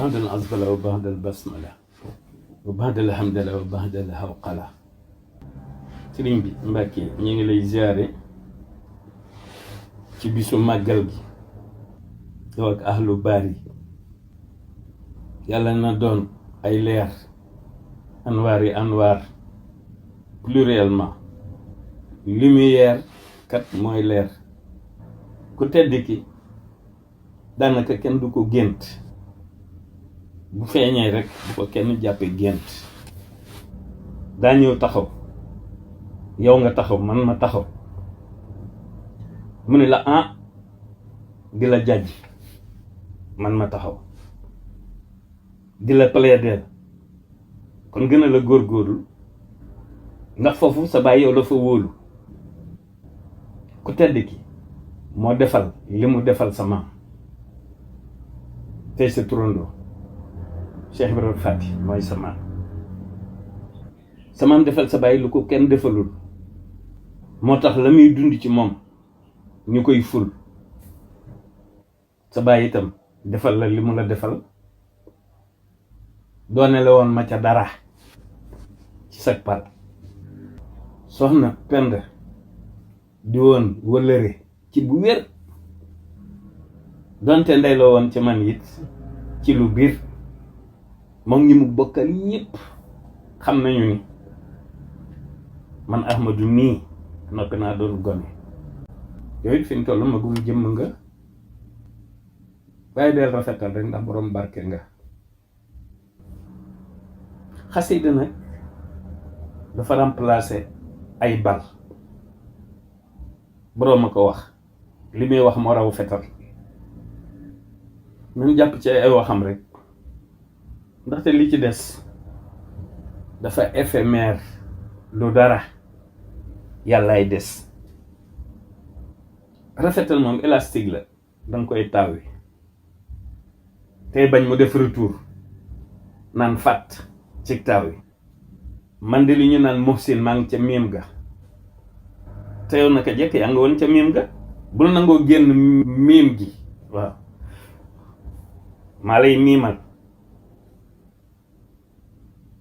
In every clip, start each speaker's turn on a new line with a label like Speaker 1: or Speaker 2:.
Speaker 1: بعد العزبلة وبعد البسملة وبعد الحمدلله وبعد الهوقلة sëriñ bi Mbàkke ñi ngi lay ziaré ci bisu màggal gi yow ak ahlu bari yàlla na doon ay leer anwaari anwaar pluriellement lumière kat mooy leer ku tedd ki daanaka kenn du ko gént bu feeñee rek bu ko kenn jàppe gént daa ñëw taxaw yow nga taxaw man ma taxaw mu ne la di la jàjj man ma taxaw di la plaider kon gën a la góorgóorlu ndax foofu sa baay yow la fa wóolu ku tedd ki moo defal li mu defal sa maam tey sa turandoo Cheikh Ibrahima Fati mooy sa maam defal sa baay lu ko kenn defalul moo tax la muy dund ci moom ñu koy ful sa baay itam defal la li mu la defal doone la woon ma ca dara ci sag pal soxna Penda di woon wëllëre ci bu wér donte ndey la woon ca man it ci lu biir moom ñi mu bokkal yépp xam nañu ni man Ahmadou nii noppi naa doon gone yooyu it fi ñu toll magum jëmm nga waaye del rafetal rek ndax borom barke nga xasida nag dafa remplacer ay bal boroom a ko wax li muy wax moo raw fetal nañ jàpp ci ay waxam rek ndaxte li ci des dafa éphémère lu dara yàllaay des rafetal moom élastique la danga koy taawi tey bañ mu def retour naan fàtt ci taaw yi man de li ñu naan Muhsin maa ngi ca miim ga te yow naka jekk yaa nga woon ca miim ga bul nangoo génn miim gi waaw maa lay miimal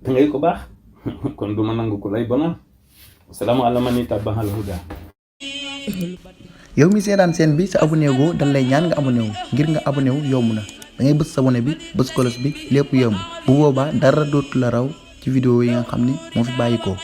Speaker 1: dangay ko baax kon du ma nangu ko lay bonal assalaamu ala man ittabaal huda
Speaker 2: yow mi seetaan seen bi sa abonné go dañ lay ñaan nga abonné wu ngir nga abonné wu yomb na da ngay bëss abonné bi bëss kolos bi lépp yomb bu boobaa dara dootu la raw ci vidéo yi nga xam ni moo fi bàyyikoo